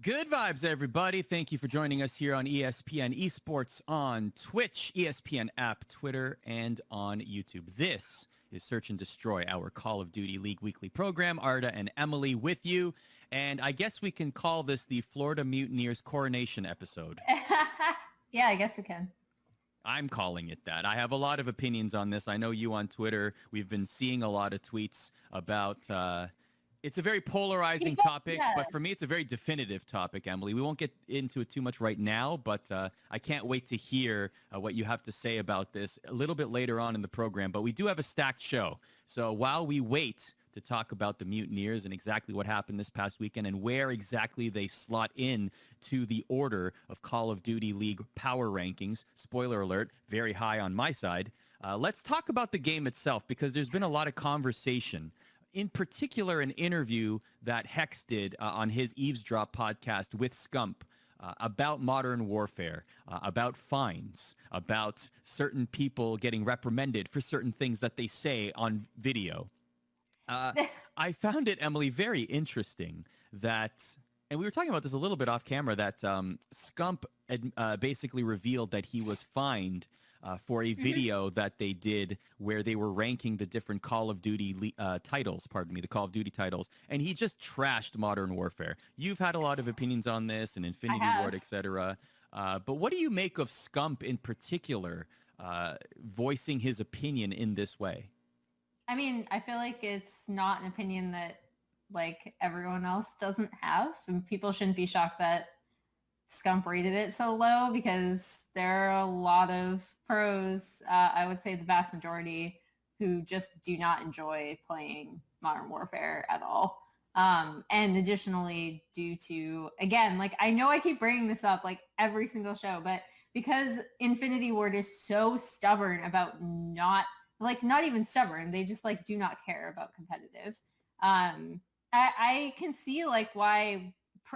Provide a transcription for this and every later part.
Good vibes, everybody. Thank you for joining us here on ESPN ESPORTS on Twitch, ESPN app, Twitter, and on YouTube. This is Search and Destroy, our Call of Duty League weekly program. Arda and Emily with you. And I guess we can call this the Florida Mutineers coronation episode. Yeah, I guess we can. I'm calling it that. I have a lot of opinions on this. I know you on Twitter. We've been seeing a lot of tweets about... it's a very polarizing topic, but for me, it's a very definitive topic, Emily. We won't get into it too much right now, but I can't wait to hear what you have to say about this a little bit later on in the program. But we do have a stacked show. So while we wait to talk about the Mutineers and exactly what happened this past weekend and where exactly they slot in to the order of Call of Duty League power rankings, spoiler alert, very high on my side, let's talk about the game itself because there's been a lot of conversation. In particular, an interview that Hex did on his Eavesdrop podcast with Scump about modern warfare, about fines, about certain people getting reprimanded for certain things that they say on video. I found it, Emily, very interesting that, and we were talking about this a little bit off camera, that Scump basically revealed that he was fined for a video that they did where they were ranking the different Call of Duty titles, the Call of Duty titles, and he just trashed Modern Warfare. You've had a lot of opinions on this and Infinity Ward, etc. But what do you make of Scump in particular voicing his opinion in this way? I mean, I feel like it's not an opinion that like everyone else doesn't have, and people shouldn't be shocked that Scump rated it so low because there are a lot of pros, I would say the vast majority, who just do not enjoy playing Modern Warfare at all. And additionally, due to, again, like I know I keep bringing this up like every single show, but because Infinity Ward is so stubborn about not even stubborn, they just like do not care about competitive. I can see like why,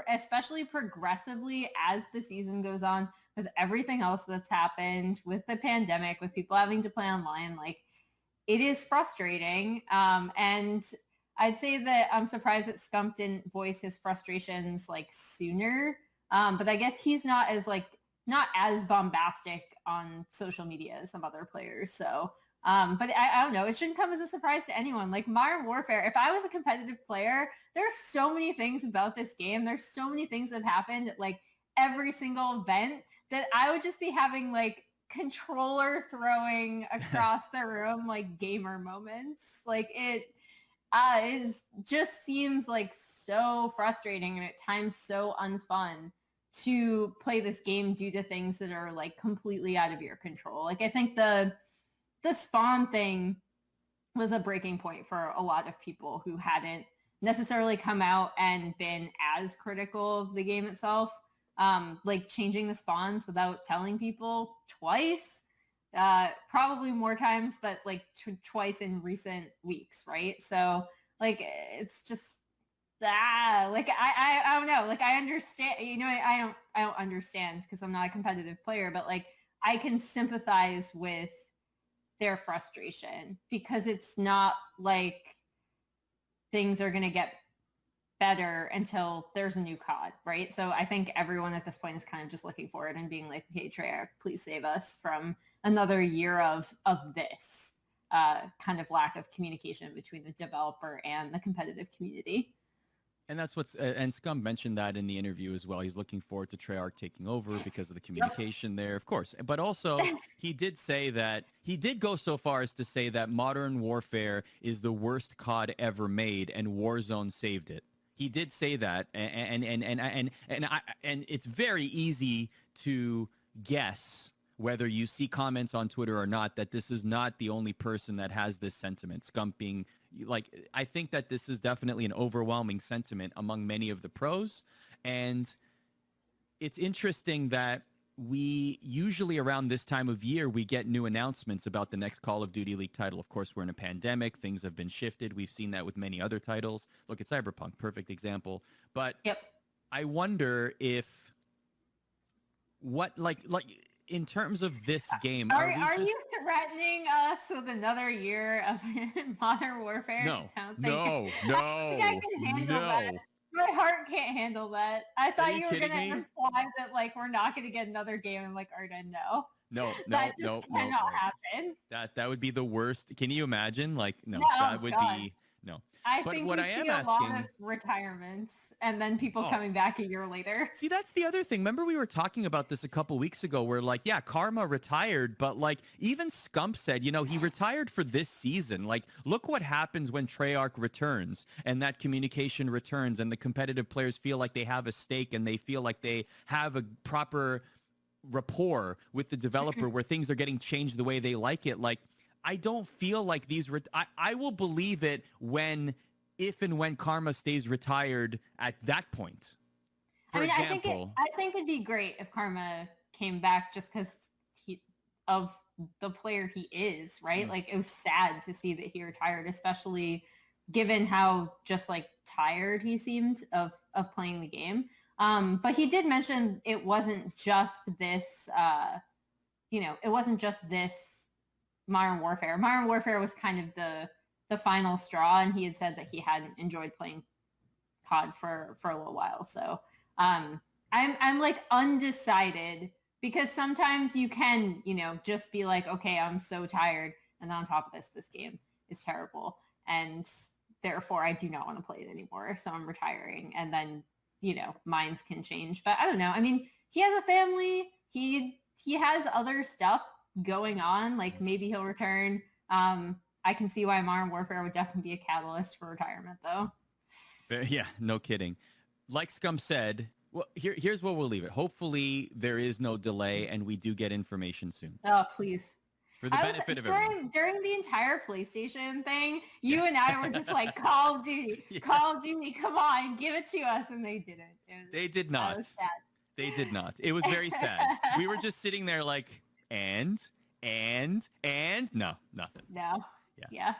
especially progressively as the season goes on, with everything else that's happened, with the pandemic, with people having to play online, like it is frustrating. And I'd say that I'm surprised that Scump didn't voice his frustrations like sooner. But I guess he's not as bombastic on social media as some other players. So, but I don't know. It shouldn't come as a surprise to anyone. Like Modern Warfare, if I was a competitive player, there's so many things about this game. There's so many things that have happened at like every single event that I would just be having like controller throwing across the room, like gamer moments. Like it just seems like so frustrating and at times so unfun to play this game due to things that are like completely out of your control. Like I think the spawn thing was a breaking point for a lot of people who hadn't necessarily come out and been as critical of the game itself. Like changing the spawns without telling people twice, probably more times, but like twice in recent weeks, right? So like it's just like I don't know. Like I understand, I don't understand because I'm not a competitive player, but like I can sympathize with their frustration because it's not like things are gonna get better until there's a new COD, right? So I think everyone at this point is kind of just looking forward and being like, okay, Treyarch, please save us from another year of this kind of lack of communication between the developer and the competitive community. And that's what's, and Scum mentioned that in the interview as well. He's looking forward to Treyarch taking over because of the communication there, of course. But also, he did say that, he did go so far as to say that Modern Warfare is the worst COD ever made and Warzone saved it. He did say that, and it's very easy to guess whether you see comments on Twitter or not that this is not the only person that has this sentiment. Scump being like, I think that this is definitely an overwhelming sentiment among many of the pros, and it's interesting that we usually around this time of year, we get new announcements about the next Call of Duty League title. Of course, we're in a pandemic. Things have been shifted. We've seen that with many other titles. Look at Cyberpunk, perfect example. But I wonder if in terms of this game, are you threatening us with another year of Modern Warfare? No. I think I can handle that. I heart can't handle that. I thought you were going to me? imply that like we're not going to get another game. I'm like, Arda, no. No, That just cannot happen. That would be the worst. Can you imagine? Like, no, No, that would God. be no. I But think what we I am see a asking, lot of retirements and then people coming back a year later. See, that's the other thing. Remember we were talking about this a couple weeks ago where like, yeah, Karma retired, but like even Scump said, you know, he retired for this season. Like, look what happens when Treyarch returns and that communication returns and the competitive players feel like they have a stake and they feel like they have a proper rapport with the developer where things are getting changed the way they like it. Like, I don't feel like these, I will believe it if and when Karma stays retired at that point. For example, I think it'd be great if Karma came back just because of the player he is, right? Like, it was sad to see that he retired, especially given how just like tired he seemed of playing the game. But he did mention it wasn't just this, it wasn't just this Modern Warfare. Modern Warfare was kind of the final straw, and he had said that he hadn't enjoyed playing COD for a little while. So I'm like undecided because sometimes you can, just be like, okay, I'm so tired. And on top of this game is terrible. And therefore I do not want to play it anymore. So I'm retiring. And then, minds can change. But I don't know. I mean, he has a family. He has other stuff going on. Like maybe he'll return. I can see why Modern Warfare would definitely be a catalyst for retirement, though. Yeah, no kidding. Like Scum said, well, here's where we'll leave it. Hopefully there is no delay and we do get information soon. Oh, please. For the benefit of everyone. During the entire PlayStation thing, you and I were just like, Call of Duty, Call of Duty, come on, give it to us. And they didn't. They did not. They did not. It was very sad. We were just sitting there like, and no, nothing. No. Yeah.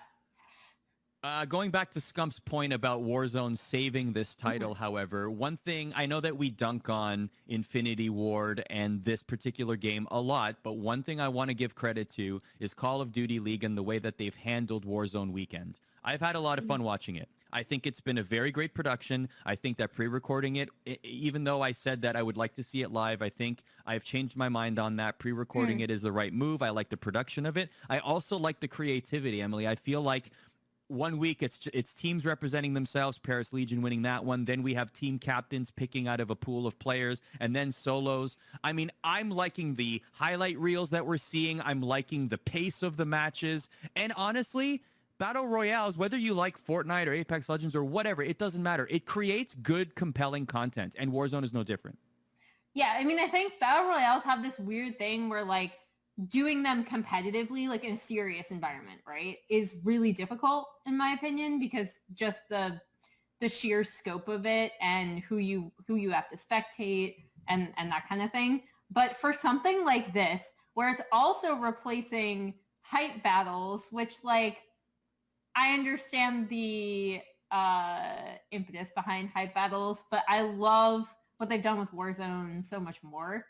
Going back to Scump's point about Warzone saving this title, however, one thing I know that we dunk on Infinity Ward and this particular game a lot, but one thing I want to give credit to is Call of Duty League and the way that they've handled Warzone Weekend. I've had a lot of fun watching it. I think it's been a very great production. I think that pre-recording it, even though I said that I would like to see it live, I think I've changed my mind on that. Pre-recording it is the right move. I like the production of it. I also like the creativity, Emily. I feel like one week it's teams representing themselves, Paris Legion winning that one. Then we have team captains picking out of a pool of players, and then solos. I mean, I'm liking the highlight reels that we're seeing. I'm liking the pace of the matches. And honestly, Battle Royales, whether you like Fortnite or Apex Legends or whatever, it doesn't matter. It creates good, compelling content, and Warzone is no different. Yeah, I mean, I think Battle Royales have this weird thing where, like, doing them competitively, like in a serious environment, right, is really difficult, in my opinion, because just the sheer scope of it and who you have to spectate and that kind of thing. But for something like this, where it's also replacing hype battles, which, like, I understand the impetus behind hype battles, but I love what they've done with Warzone so much more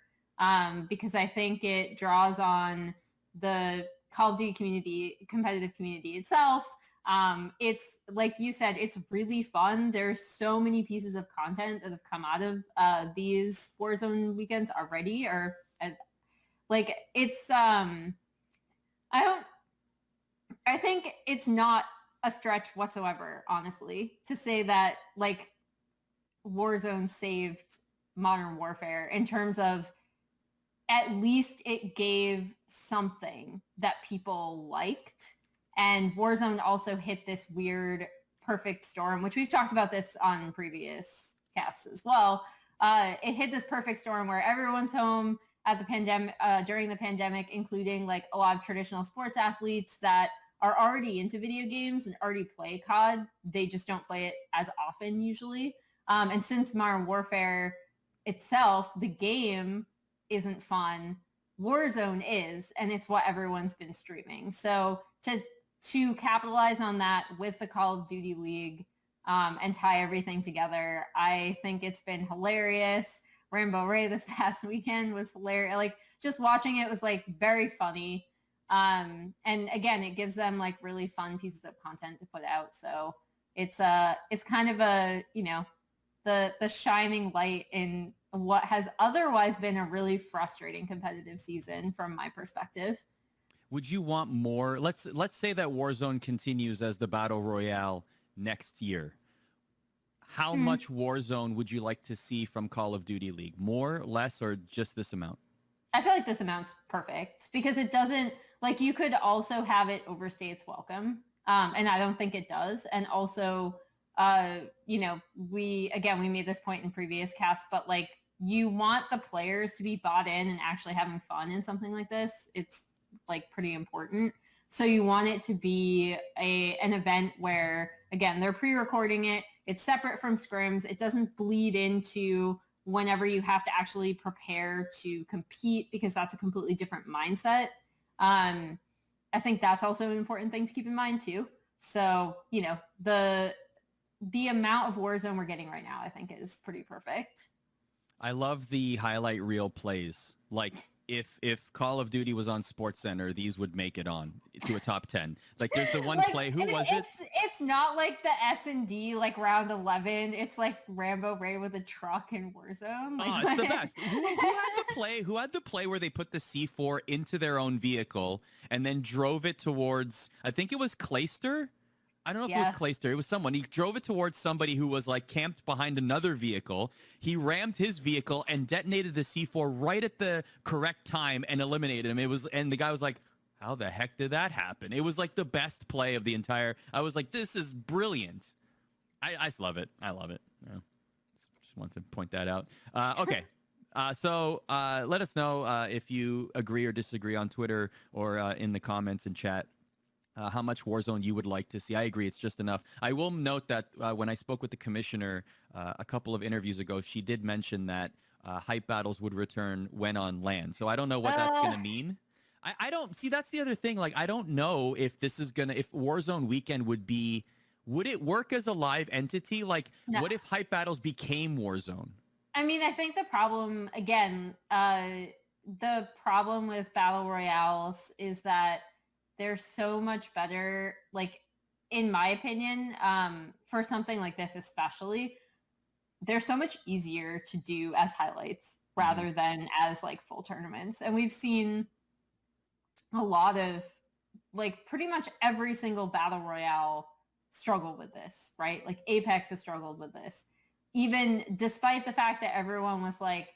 because I think it draws on the Call of Duty community, competitive community itself. It's like you said, it's really fun. There's so many pieces of content that have come out of these Warzone weekends already, like it's I think it's not a stretch whatsoever, honestly, to say that like Warzone saved Modern Warfare in terms of at least it gave something that people liked. And Warzone also hit this weird perfect storm, which we've talked about this on previous casts as well. It hit this perfect storm where everyone's home at the pandemic, during the pandemic, including like a lot of traditional sports athletes that are already into video games and already play COD. They just don't play it as often usually. And since Modern Warfare itself, the game isn't fun, Warzone is, and it's what everyone's been streaming. So to capitalize on that with the Call of Duty League and tie everything together, I think it's been hilarious. Rainbow Ray this past weekend was hilarious. Like, just watching it was like very funny. And again, it gives them like really fun pieces of content to put out. So it's kind of a, the shining light in what has otherwise been a really frustrating competitive season from my perspective. Would you want more? Let's say that Warzone continues as the Battle Royale next year. How much Warzone would you like to see from Call of Duty League? More, less, or just this amount? I feel like this amount's perfect because it doesn't, like, you could also have it overstay its welcome. And I don't think it does. And also, you know, we made this point in previous casts, but like, you want the players to be bought in and actually having fun in something like this. It's like pretty important. So you want it to be an event where, again, they're pre-recording it. It's separate from scrims. It doesn't bleed into whenever you have to actually prepare to compete, because that's a completely different mindset. I think that's also an important thing to keep in mind too. So, you know, the amount of Warzone we're getting right now, I think, is pretty perfect. I love the highlight reel plays. Like, if Call of Duty was on SportsCenter, these would make it on to a top 10. Like, there's the one play. Who was it? It's not like the S&D, like round 11. It's like Rambo Ray with a truck in Warzone. Like, it's the best. Who had the play where they put the C4 into their own vehicle and then drove it towards, I think it was Clayster? I don't know if it was Clayster. It was someone. He drove it towards somebody who was like camped behind another vehicle. He rammed his vehicle and detonated the C4 right at the correct time and eliminated him. And the guy was like, how the heck did that happen? It was like the best play of the entire. I was like, this is brilliant. I just love it. I love it. Yeah. Just want to point that out. Okay. So let us know if you agree or disagree on Twitter or in the comments and chat. How much Warzone you would like to see. I agree, it's just enough. I will note that when I spoke with the commissioner a couple of interviews ago, she did mention that hype battles would return when on LAN. So I don't know what that's going to mean. I don't see. That's the other thing. Like, I don't know if this is if Warzone weekend would it work as a live entity? Like, no. What if hype battles became Warzone? I mean, I think the problem, again, the problem with battle royales is that they're so much better, like, in my opinion, for something like this especially, they're so much easier to do as highlights rather than as, like, full tournaments. And we've seen a lot of, like, pretty much every single battle royale struggle with this, right? Like, Apex has struggled with this. Even despite the fact that everyone was, like,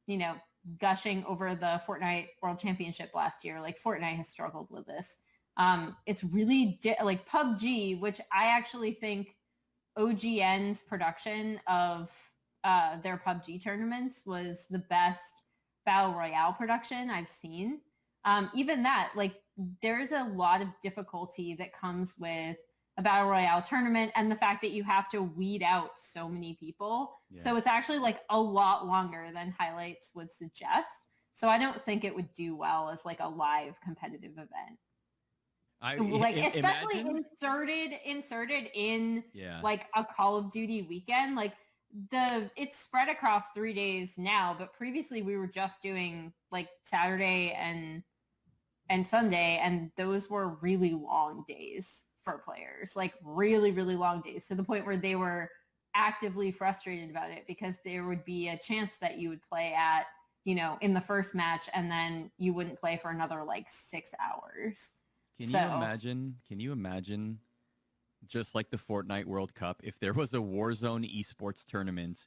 you know, gushing over the Fortnite World Championship last year, like, Fortnite has struggled with this. It's really like PUBG, which I actually think OGN's production of their PUBG tournaments was the best battle royale production I've seen. Even that, like, there's a lot of difficulty that comes with a battle royale tournament and the fact that you have to weed out so many people. Yeah. So it's actually like a lot longer than highlights would suggest. So I don't think it would do well as like a live competitive event. Especially inserted in like a Call of Duty weekend. Like it's spread across 3 days now, but previously we were just doing like Saturday and Sunday, and those were really long days for players, like really, really long days, to the point where they were actively frustrated about it because there would be a chance that you would play at, you know, in the first match and then you wouldn't play for another like 6 hours. Can you imagine just like the Fortnite World Cup, if there was a Warzone esports tournament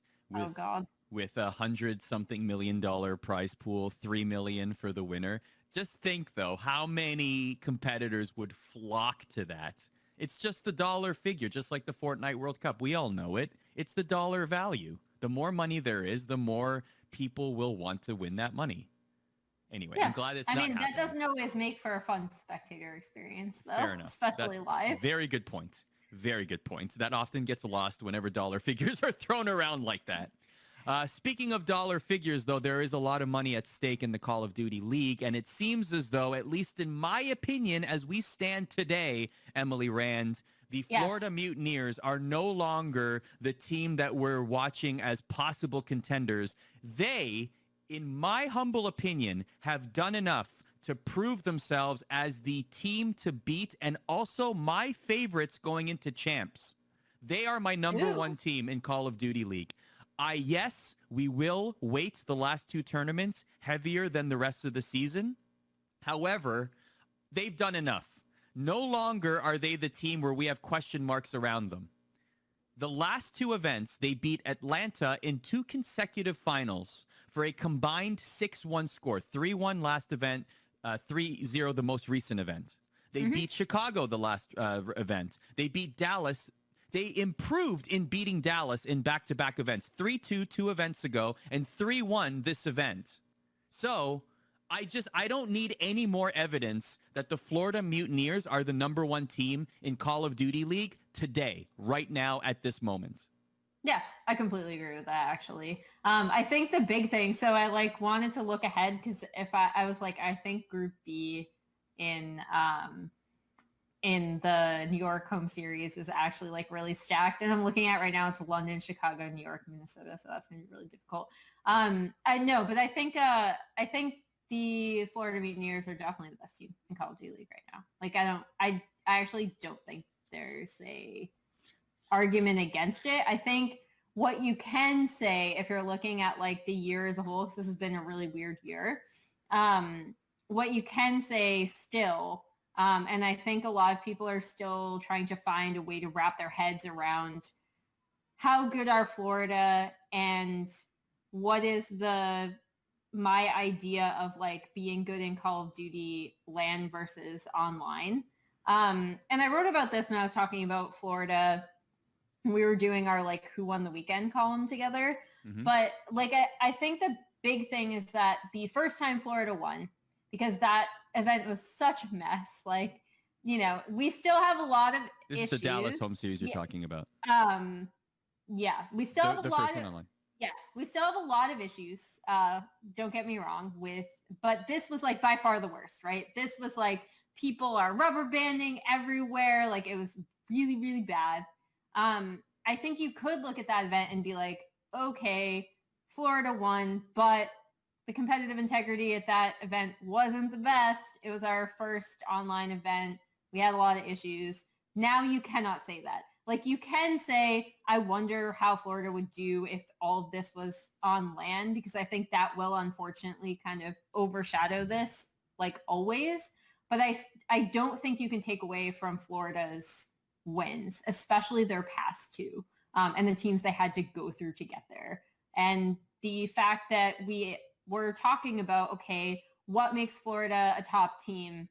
with $100-something million prize pool, $3 million for the winner? Just think, though, how many competitors would flock to that? It's just the dollar figure, just like the Fortnite World Cup. We all know it. It's the dollar value. The more money there is, the more people will want to win that money. Anyway, I'm glad it's not happening. That doesn't always make for a fun spectator experience, though. Fair enough. Especially live. Very good point. Very good point. That often gets lost whenever dollar figures are thrown around like that. Speaking of dollar figures, though, there is a lot of money at stake in the Call of Duty League, and it seems as though, at least in my opinion, as we stand today, Emily Rand, the Florida Mutineers are no longer the team that we're watching as possible contenders. They, in my humble opinion, have done enough to prove themselves as the team to beat, and also my favorites going into champs. They are my number one team in Call of Duty League. Yes, we will weight the last two tournaments heavier than the rest of the season. However, they've done enough. No longer are they the team where we have question marks around them. The last two events, they beat Atlanta in 2 consecutive finals for a combined 6-1 score. 3-1 last event, 3-0 the most recent event. They beat Chicago the last event. They beat Dallas. They improved in beating Dallas in back-to-back events. 3-2 2 events ago and 3-1 this event. So I don't need any more evidence that the Florida Mutineers are the number 1 team in Call of Duty League today, right now, at this moment. Yeah, I completely agree with that, actually. I think the big thing, so I wanted to look ahead because if I was I think Group B in the New York home series is actually really stacked. And I'm looking at right now, it's London, Chicago, New York, Minnesota. So that's going to be really difficult. I know, but I think the Florida Mutineers are definitely the best team in Call of Duty League right now. I actually don't think there's a argument against it. I think what you can say if you're looking at the year as a whole, because this has been a really weird year, what you can say still, and I think a lot of people are still trying to find a way to wrap their heads around how good are Florida and what is my idea of being good in Call of Duty LAN versus online. And I wrote about this when I was talking about Florida. We were doing our who won the weekend column together. But I think the big thing is that the first time Florida won, because that event was such a mess. We still have a lot of issues. This is the Dallas home series you're talking about. Yeah, we still have a lot of online. Yeah, we still have a lot of issues. Don't get me wrong but this was by far the worst, right? This was people are rubber banding everywhere. It was really, really bad. I think you could look at that event and be okay, Florida won, but the competitive integrity at that event wasn't the best. It was our first online event. We had a lot of issues. Now you cannot say that. You can say, I wonder how Florida would do if all of this was on land, because I think that will unfortunately kind of overshadow this, always. But I don't think you can take away from Florida's wins, especially their past two, and the teams they had to go through to get there. And the fact that we were talking about, okay, what makes Florida a top team?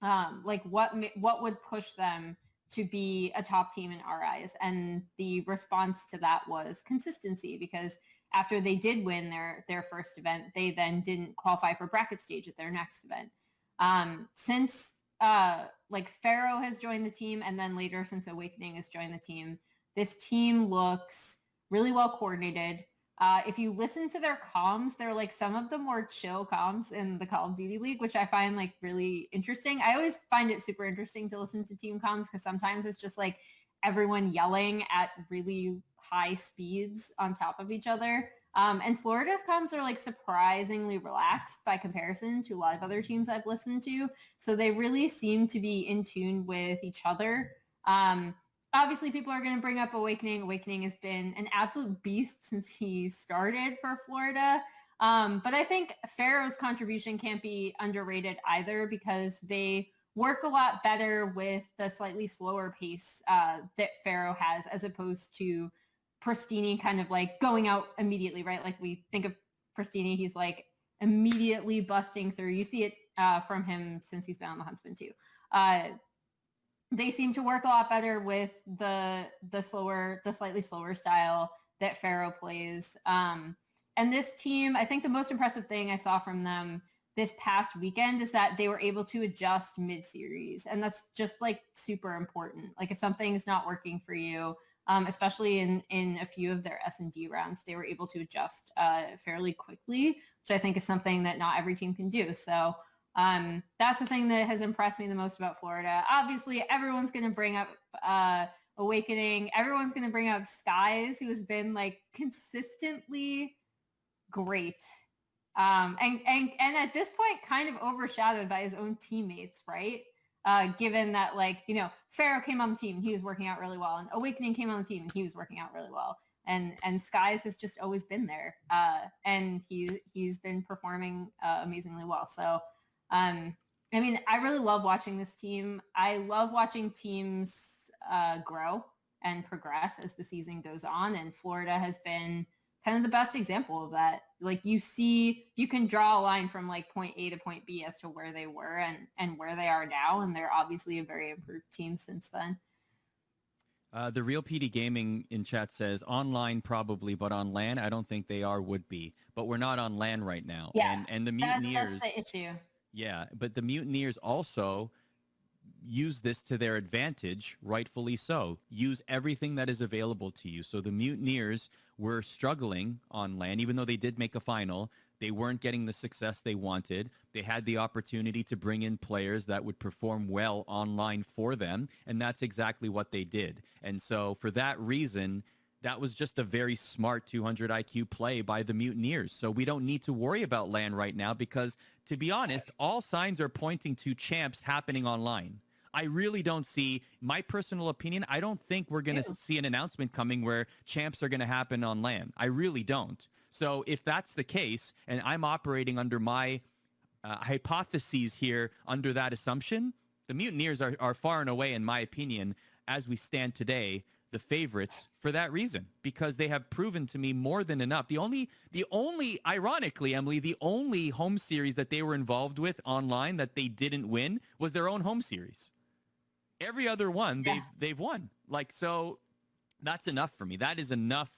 What would push them to be a top team in our eyes? And the response to that was consistency, because after they did win their first event, they then didn't qualify for bracket stage at their next event. Since Pharaoh has joined the team, and then later since Awakening has joined the team, this team looks really well coordinated. If you listen to their comms, they're some of the more chill comms in the Call of Duty League, which I find really interesting. I always find it super interesting to listen to team comms because sometimes it's just everyone yelling at really high speeds on top of each other. And Florida's comms are surprisingly relaxed by comparison to a lot of other teams I've listened to. So they really seem to be in tune with each other. Obviously, people are going to bring up Awakening. Awakening has been an absolute beast since he started for Florida. But I think Pharaoh's contribution can't be underrated either, because they work a lot better with the slightly slower pace that Pharaoh has, as opposed to Pristini kind of going out immediately, right? We think of Pristini, he's immediately busting through. You see it from him since he's been on the Huntsman too. They seem to work a lot better with the slightly slower style that Pharaoh plays. And this team, I think the most impressive thing I saw from them this past weekend is that they were able to adjust mid-series. And that's just super important. If something's not working for you, especially in a few of their S&D rounds, they were able to adjust fairly quickly, which I think is something that not every team can do. So that's the thing that has impressed me the most about Florida. Obviously, everyone's going to bring up Awakening. Everyone's going to bring up Skies, who has been consistently great. And at this point, kind of overshadowed by his own teammates, right? Given that Pharaoh came on the team, he was working out really well, and Awakening came on the team, and he was working out really well. and Skies has just always been there. And he's been performing amazingly well. So, I mean, I really love watching this team. I love watching teams grow and progress as the season goes on. And Florida has been kind of the best example of that. Like you can draw a line from like point A to point B as to where they were and where they are now. And they're obviously a very improved team since then. The Real PD Gaming in chat says online probably, but on LAN, I don't think they would be. But we're not on LAN right now. Yeah, and the Mutineers. That's the issue. Yeah, but the Mutineers also use this to their advantage, rightfully so. Use everything that is available to you. So the Mutineers were struggling on LAN, even though they did make a final. They weren't getting the success they wanted. They had the opportunity to bring in players that would perform well online for them, and that's exactly what they did. And so for that reason, that was just a very smart 200 IQ play by the Mutineers. So we don't need to worry about LAN right now because, to be honest, all signs are pointing to champs happening online. I really don't see, my personal opinion, I don't think we're going to see an announcement coming where champs are going to happen on LAN. I really don't. So if that's the case, and I'm operating under my hypotheses here under that assumption, the Mutineers are far and away, in my opinion, as we stand today, the favorites for that reason, because they have proven to me more than enough. The only, ironically, Emily, the only home series that they were involved with online that they didn't win was their own home series. Every other one they've won. Like, so that's enough for me. That is enough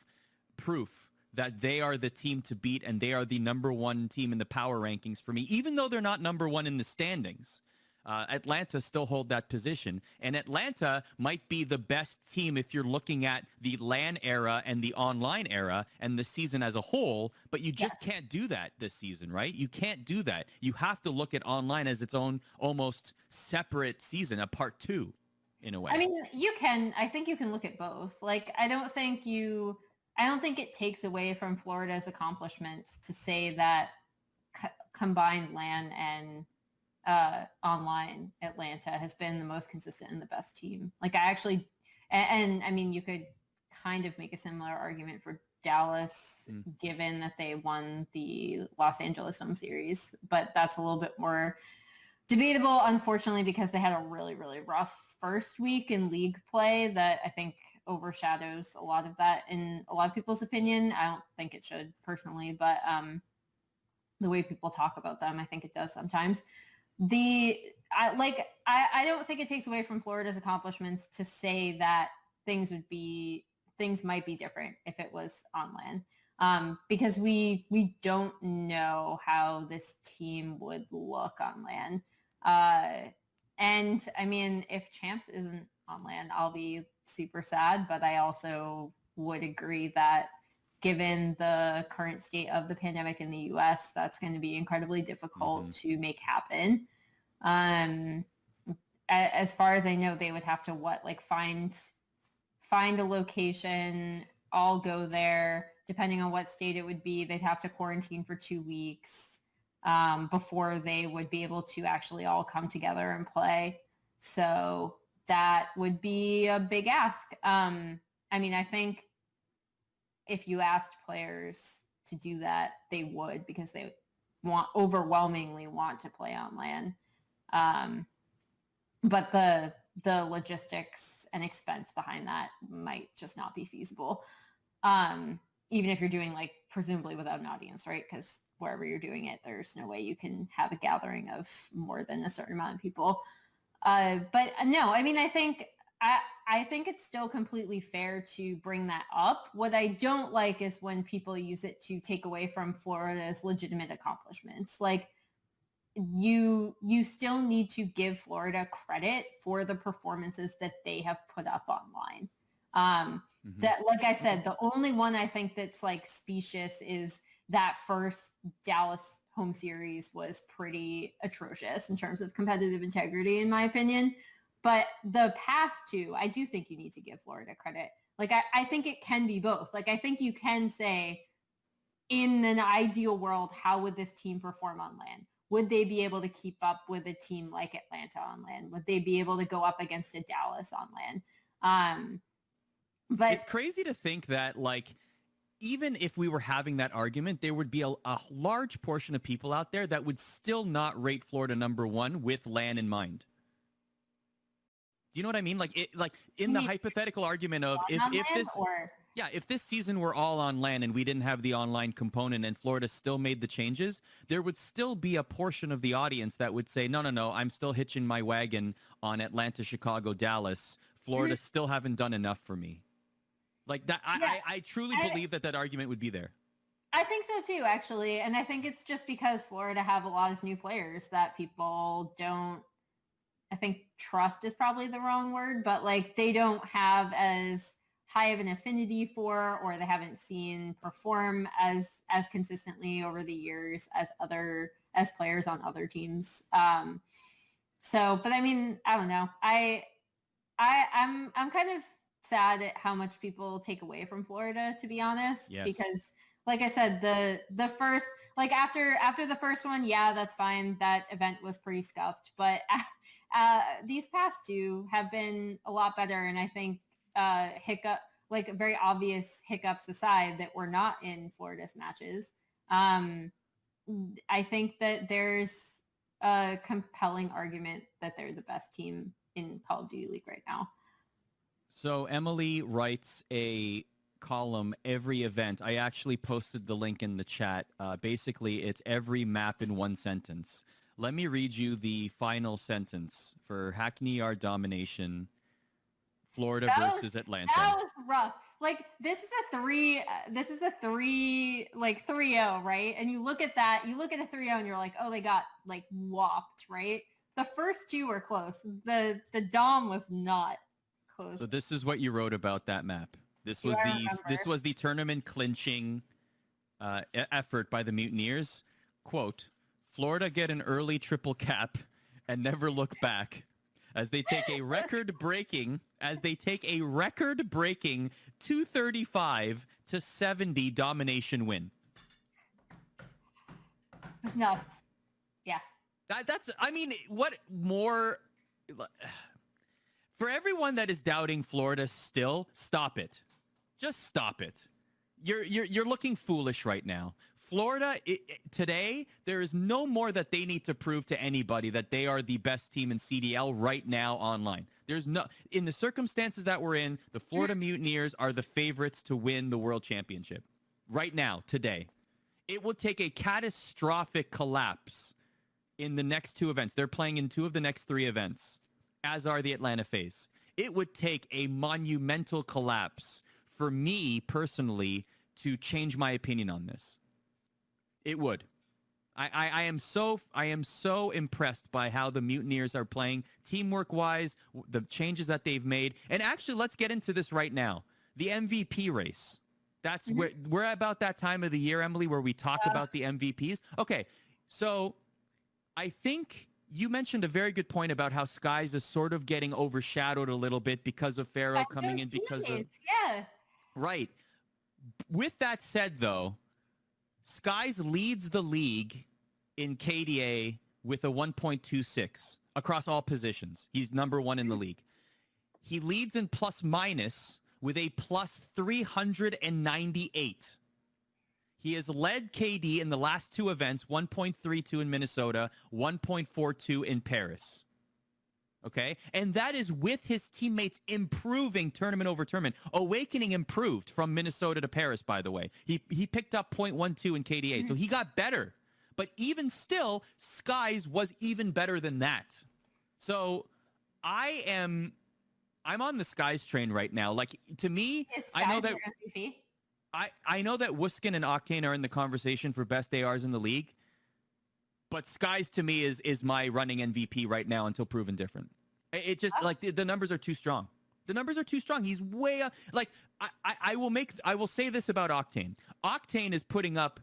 proof that they are the team to beat and they are the number one team in the power rankings for me, even though they're not number one in the standings. Atlanta still hold that position. And Atlanta might be the best team if you're looking at the LAN era and the online era and the season as a whole, but you just can't do that this season, right? You can't do that. You have to look at online as its own almost separate season, a part two in a way. I mean, I think you can look at both. Like, I don't think it takes away from Florida's accomplishments to say that combined LAN and online Atlanta has been the most consistent and the best team. Like and I mean, you could kind of make a similar argument for Dallas, given that they won the Los Angeles home series, but that's a little bit more debatable, unfortunately, because they had a really, really rough first week in league play that I think overshadows a lot of that in a lot of people's opinion. I don't think it should personally, but the way people talk about them, I think it does sometimes. I don't think it takes away from Florida's accomplishments to say that things might be different if it was on LAN, because we don't know how this team would look on LAN. And I mean, if champs isn't on LAN, I'll be super sad, but I also would agree that given the current state of the pandemic in the US, that's going to be incredibly difficult to make happen. As far as I know, they would have to find a location, all go there, depending on what state it would be. They'd have to quarantine for 2 weeks before they would be able to actually all come together and play. So that would be a big ask. I mean, I think if you asked players to do that, they would, because they overwhelmingly want to play on LAN. But the logistics and expense behind that might just not be feasible. Even if you're doing like presumably without an audience, right? Because wherever you're doing it, there's no way you can have a gathering of more than a certain amount of people. But no, I mean, I think it's still completely fair to bring that up. What I don't like is when people use it to take away from Florida's legitimate accomplishments. Like, you still need to give Florida credit for the performances that they have put up online. That, like I said, the only one I think that's like specious is that first Dallas home series was pretty atrocious in terms of competitive integrity, in my opinion. But the past two, I do think you need to give Florida credit. Like, I think it can be both. Like, I think you can say, in an ideal world, how would this team perform on LAN? Would they be able to keep up with a team like Atlanta on LAN? Would they be able to go up against a Dallas on LAN? But it's crazy to think that, like, even if we were having that argument, there would be a large portion of people out there that would still not rate Florida #1 with LAN in mind. Do you know what I mean? Like, in the hypothetical argument of if this season were all on LAN and we didn't have the online component and Florida still made the changes, there would still be a portion of the audience that would say, no, I'm still hitching my wagon on Atlanta, Chicago, Dallas. Florida still haven't done enough for me. Like that, I truly believe that argument would be there. I think so too, actually. And I think it's just because Florida have a lot of new players that people don't, I think trust is probably the wrong word, but like they don't have as high of an affinity for, or they haven't seen perform as consistently over the years as players on other teams. So, but I mean, I don't know. I'm kind of sad at how much people take away from Florida, to be honest. Yes. Because like I said, the first, like after the first one, yeah, that's fine. That event was pretty scuffed, but these past two have been a lot better. And I think like very obvious hiccups aside that were not in Florida's matches, I think that there's a compelling argument that they're the best team in Call of Duty League right now. So Emily writes a column every event. I actually posted the link in the chat. Basically, it's every map in one sentence. Let me read you the final sentence for Hackney Yard domination, Florida versus Atlanta. That was rough. Like this is a 3-0, right? And you look at that, you look at a 3-0 and you're like, oh, they got like whopped, right? The first two were close. The Dom was not close. So this is what you wrote about that map. This was the tournament clinching effort by the Mutineers. Quote, Florida get an early triple cap and never look back as they take a record-breaking 235-70 domination win. Nuts. Yeah. That's, I mean, what more? For everyone that is doubting Florida still, stop it. Just stop it. You're looking foolish right now. Florida, today, there is no more that they need to prove to anybody that they are the best team in CDL right now online. There's no, in the circumstances that we're in, the Florida Mutineers are the favorites to win the World Championship right now, today. It will take a catastrophic collapse in the next two events. They're playing in two of the next three events, as are the Atlanta FaZe. It would take a monumental collapse for me personally to change my opinion on this. It would. I am so impressed by how the Mutineers are playing teamwork wise, the changes that they've made. And actually, let's get into this right now. The MVP race. That's where we're about that time of the year, Emily, where we talk about the MVPs. Okay. So I think you mentioned a very good point about how Skies is sort of getting overshadowed a little bit because of Pharaoh coming in because of right. With that said, though, Skies leads the league in KDA with a 1.26 across all positions. He's #1 in the league. He leads in plus minus with a plus 398. He has led KD in the last two events, 1.32 in Minnesota, 1.42 in Paris. Okay? And that is with his teammates improving tournament over tournament. Awakening improved from Minnesota to Paris, by the way. He picked up 0.12 in KDA, so he got better. But even still, Skies was even better than that. So I'm on the Skies train right now. Like, to me, I know that I know that Wuskin and Octane are in the conversation for best ARs in the league. But Skies, to me, is my running MVP right now until proven different. It just, like, the numbers are too strong. The numbers are too strong. He's way up. Like, I will say this about Octane. Octane is putting up,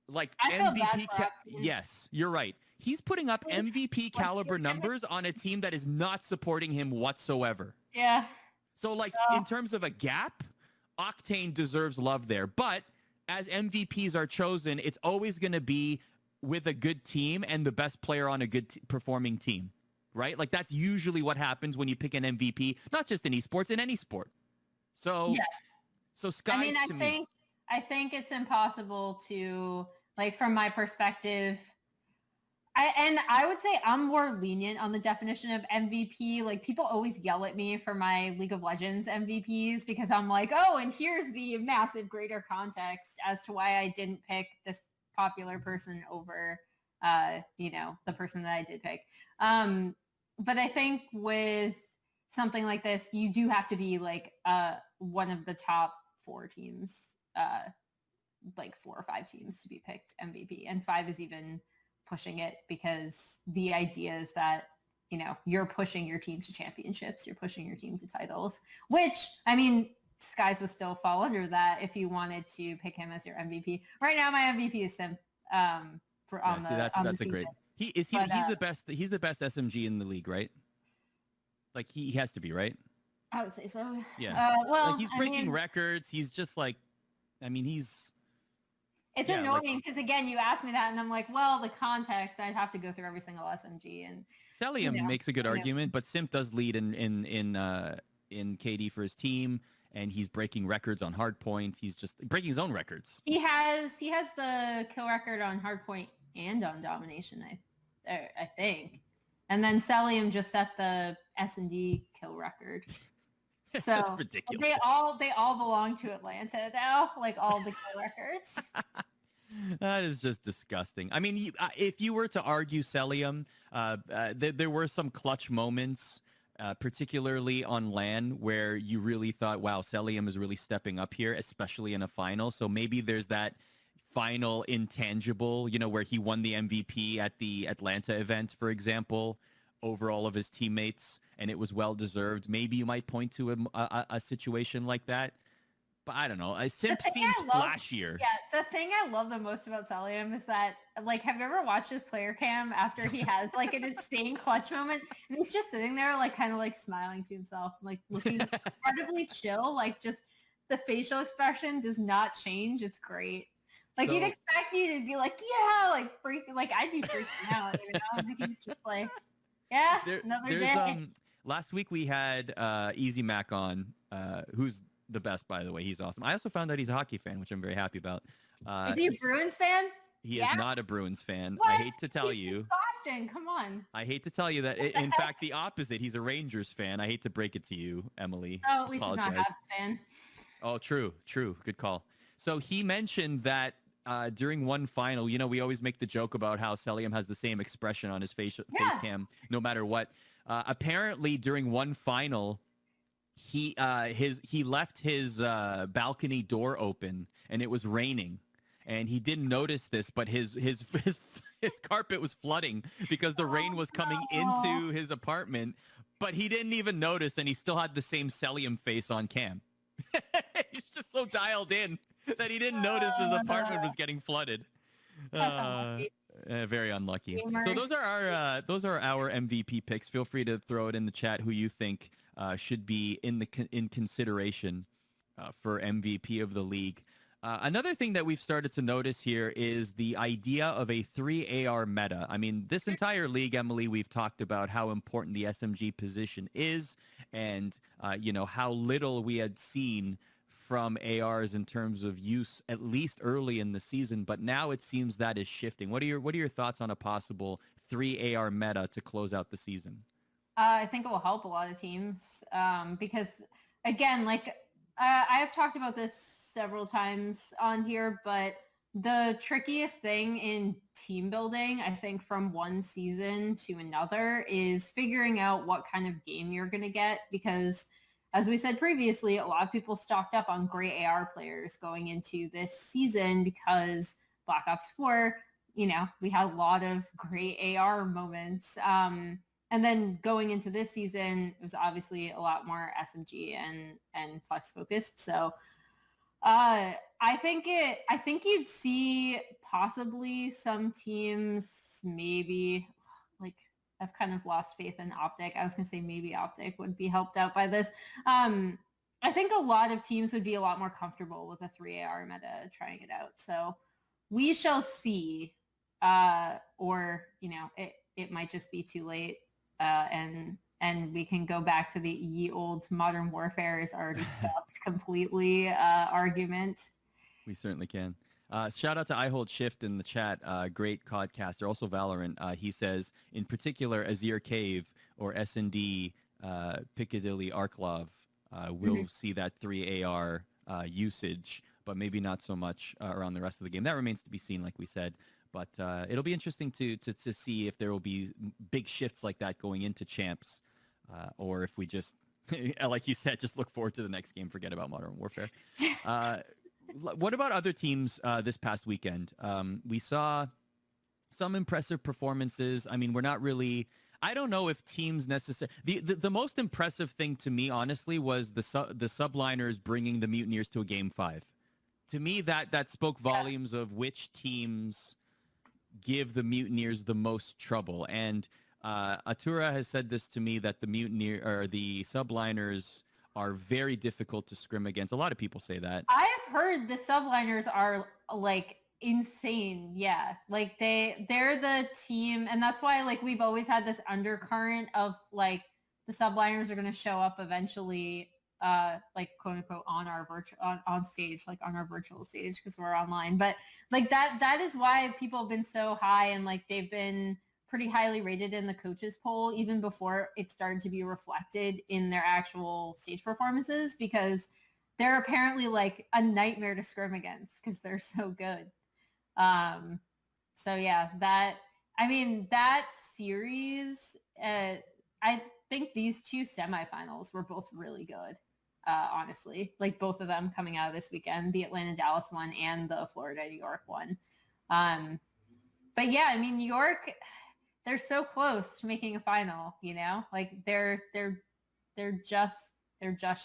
like, MVP. Yes, you're right. He's putting up MVP caliber numbers on a team that is not supporting him whatsoever. Yeah. So, like, in terms of a gap, Octane deserves love there. But as MVPs are chosen, it's always going to be with a good team and the best player on a good performing team, right? Like, that's usually what happens when you pick an MVP, not just in esports, in any sport. So, Yeah. so skies to me. I think it's impossible to, like, from my perspective, I would say I'm more lenient on the definition of MVP. Like, people always yell at me for my League of Legends MVPs because I'm like, oh, and here's the massive greater context as to why I didn't pick this popular person over, the person that I did pick. But I think with something like this, you do have to be like one of the top four teams, like 4 or 5 teams to be picked MVP, and 5 is even pushing it because the idea is that, you're pushing your team to championships, you're pushing your team to titles, which, I mean, Skies would still fall under that if you wanted to pick him as your MVP. Right now, my MVP is Sim. That's a great. He's the best. He's the best SMG in the league, right? Like he has to be, right? I would say so. Yeah. Well, like he's breaking records. He's just like, he's. It's annoying because, again, you asked me that and I'm like, well, the context, I'd have to go through every single SMG. And Celium makes a good argument, but Simp does lead in KD for his team, and he's breaking records on hardpoint. He's just breaking his own records. He has the kill record on hardpoint and on domination, I think. And then Celium just set the S&D kill record. So ridiculous. They all belong to Atlanta now, like all the kill records. That is just disgusting. I mean, if you were to argue Celium, there were some clutch moments, particularly on LAN, where you really thought, wow, Celium is really stepping up here, especially in a final. So maybe there's that final intangible, where he won the MVP at the Atlanta event, for example, over all of his teammates, and it was well deserved. Maybe you might point to a situation like that, but I don't know. Simp seems flashier. Yeah, the thing I love the most about Celium is that, like, have you ever watched his player cam after he has like an insane clutch moment, and he's just sitting there, like, kind of like smiling to himself, like looking incredibly chill, like just the facial expression does not change. It's great. Like, you'd expect you to be like, yeah, like freaking, like I'd be freaking out. I think he's just like. Yeah, another day. Last week we had Easy Mac on, who's the best, by the way. He's awesome. I also found out he's a hockey fan, which I'm very happy about. Is he a Bruins fan? He is not a Bruins fan. What? I hate to tell you. Boston, come on. I hate to tell you that. In fact, the opposite. He's a Rangers fan. I hate to break it to you, Emily. Oh, at least he's not a Habs fan. Oh, true. Good call. So he mentioned that during one final, we always make the joke about how Celium has the same expression on his face cam no matter what. Apparently, during one final, he left his balcony door open and it was raining, and he didn't notice this, but his carpet was flooding because the rain was coming into his apartment, but he didn't even notice, and he still had the same Celium face on cam. He's just so dialed in that he didn't notice his apartment was getting flooded. Very unlucky. So those are our MVP picks. Feel free to throw it in the chat who you think should be in consideration for MVP of the league. Another thing that we've started to notice here is the idea of a 3 AR meta. I mean, this entire league, Emily, we've talked about how important the SMG position is, and how little we had seen from ARs in terms of use, at least early in the season, but now it seems that is shifting. What are your thoughts on a possible 3 AR meta to close out the season? I think it will help a lot of teams because, again, like I have talked about this several times on here, but the trickiest thing in team building, I think, from one season to another is figuring out what kind of game you're going to get, because as we said previously, a lot of people stocked up on great AR players going into this season because Black Ops 4, we had a lot of great AR moments. And then going into this season, it was obviously a lot more SMG and flex focused. So I think you'd see possibly some teams maybe like, I've kind of lost faith in Optic. I was going to say maybe Optic would be helped out by this. I think a lot of teams would be a lot more comfortable with a 3 AR meta trying it out. So we shall see. Or, it might just be too late. And and we can go back to the ye old modern warfare is already stopped completely argument. We certainly can. Shout out to I Hold Shift in the chat. Great codcaster, also Valorant. He says, in particular, Azir Cave or S&D Piccadilly Arklov will see that 3 AR usage, but maybe not so much around the rest of the game. That remains to be seen, like we said. But it'll be interesting to see if there will be big shifts like that going into champs, or if we just, like you said, just look forward to the next game, forget about Modern Warfare. What about other teams this past weekend? We saw some impressive performances. I mean, we're not really... I don't know if teams necessarily... The most impressive thing to me, honestly, was the subliners bringing the Mutineers to a Game 5. To me, that spoke volumes of which teams give the Mutineers the most trouble. And Atura has said this to me, that the subliners are very difficult to scrim against. A lot of people say that. I've heard the subliners are like insane. Yeah. Like they're the team. And that's why like we've always had this undercurrent of like the subliners are going to show up eventually, like quote unquote on our on stage, like on our virtual stage, because we're online. But like that is why people have been so high, and like they've been pretty highly rated in the coaches poll even before it started to be reflected in their actual stage performances, because they're apparently like a nightmare to scrim against because they're so good. So yeah, that series, I think these two semifinals were both really good. Honestly, like both of them coming out of this weekend, the Atlanta-Dallas one and the Florida-New York one. But yeah, I mean, New York, they're so close to making a final, you know, like they're just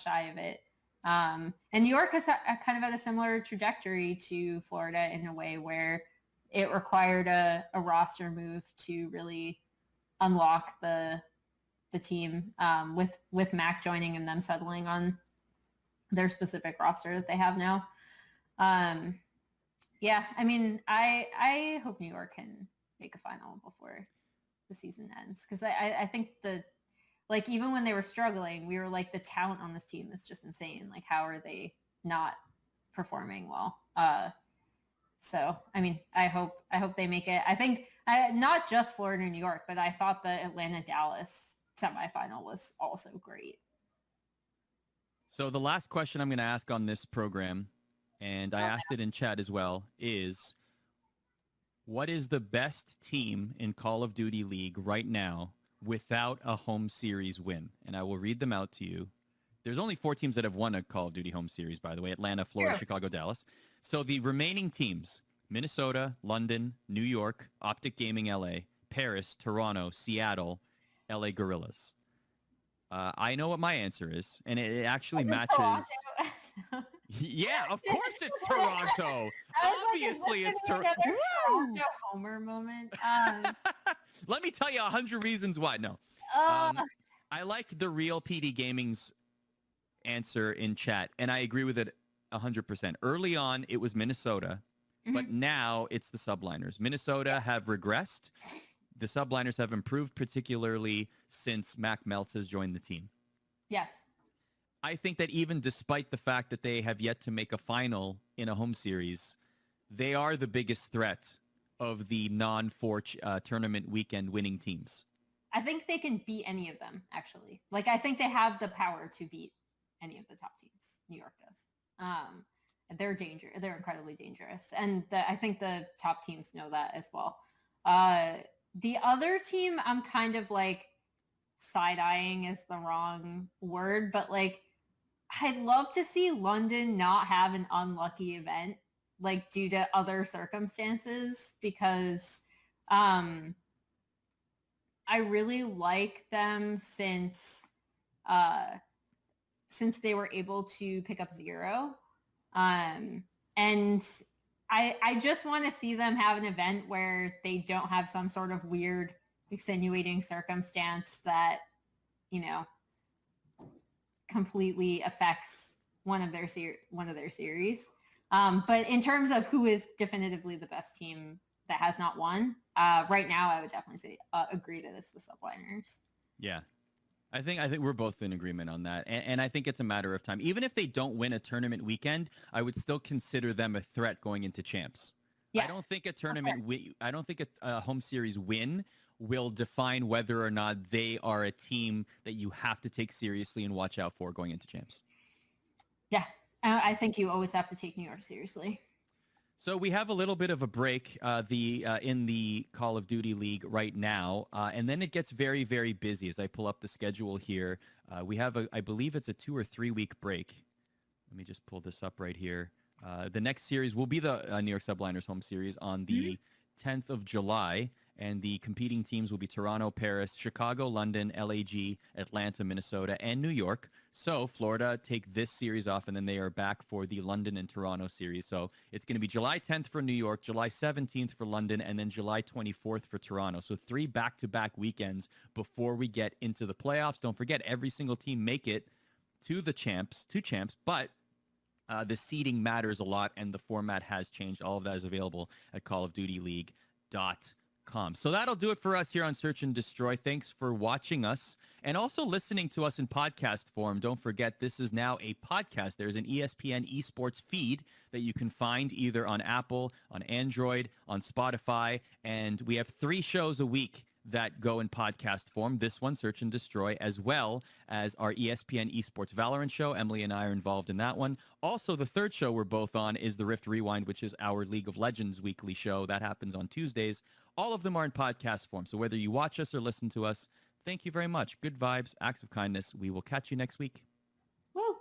shy of it. And New York has kind of had a similar trajectory to Florida in a way where it required a roster move to really unlock the team, with Mac joining and them settling on their specific roster that they have now. Yeah, I mean, I hope New York can make a final before the season ends, because I think like even when they were struggling, we were like, the talent on this team is just insane. Like, how are they not performing well? So I mean, I hope they make it. I think not just Florida and New York, but I thought the Atlanta-Dallas semifinal was also great. So the last question I'm going to ask on this program, and I asked it in chat as well, is what is the best team in Call of Duty League right now without a home series win? And I will read them out to you. There's only 4 teams that have won a Call of Duty home series, by the way: Atlanta, Florida, Chicago, Dallas. So the remaining teams: Minnesota, London, New York, Optic Gaming LA, Paris, Toronto, Seattle, LA Gorillas. I know what my answer is, and it actually matches. Yeah, of course it's Toronto. Obviously it's Toronto. Homer moment. Let me tell you 100 reasons why. No. I like the real PD Gaming's answer in chat, and I agree with it 100%. Early on, it was Minnesota, but now it's the subliners. Minnesota have regressed. The subliners have improved, particularly since Mac Meltz has joined the team. Yes. I think that even despite the fact that they have yet to make a final in a home series, they are the biggest threat of the non-4 tournament weekend winning teams. I think they can beat any of them, actually. Like, I think they have the power to beat any of the top teams. New York does. They're incredibly dangerous. And I think the top teams know that as well. The other team, I'm kind of like side-eyeing is the wrong word, but like I'd love to see London not have an unlucky event, like due to other circumstances, because I really like them since they were able to pick up 0. And I just want to see them have an event where they don't have some sort of weird extenuating circumstance that, you know, completely affects one of their series. But in terms of who is definitively the best team that has not won, right now I would definitely say agree that it's the subliners. Yeah. I think we're both in agreement on that, and I think it's a matter of time. Even if they don't win a tournament weekend, I would still consider them a threat going into champs. Yes. I don't think a tournament I don't think a home series win will define whether or not they are a team that you have to take seriously and watch out for going into champs. Yeah, I think you always have to take New York seriously. So we have a little bit of a break in the Call of Duty League right now, and then it gets very, very busy as I pull up the schedule here. We have, I believe it's a 2 or 3 week break. Let me just pull this up right here. The next series will be the New York Subliners home series on the 10th of July, and the competing teams will be Toronto, Paris, Chicago, London, LAG, Atlanta, Minnesota, and New York. So Florida take this series off, and then they are back for the London and Toronto series. So it's going to be July 10th for New York, July 17th for London, and then July 24th for Toronto. So 3 back-to-back weekends before we get into the playoffs. Don't forget, every single team make it to the champs, but the seeding matters a lot, and the format has changed. All of that is available at callofdutyleague.com. So that'll do it for us here on Search and Destroy. Thanks for watching us and also listening to us in podcast form. Don't forget, this is now a podcast. There's an ESPN eSports feed that you can find either on Apple, on Android, on Spotify, and we have 3 shows a week that go in podcast form. This one, Search and Destroy, as well as our ESPN Esports Valorant show. Emily and I are involved in that one. Also, the third show we're both on is the Rift Rewind, which is our League of Legends weekly show. That happens on Tuesdays. All of them are in podcast form. So whether you watch us or listen to us, thank you very much. Good vibes, acts of kindness. We will catch you next week. Woo!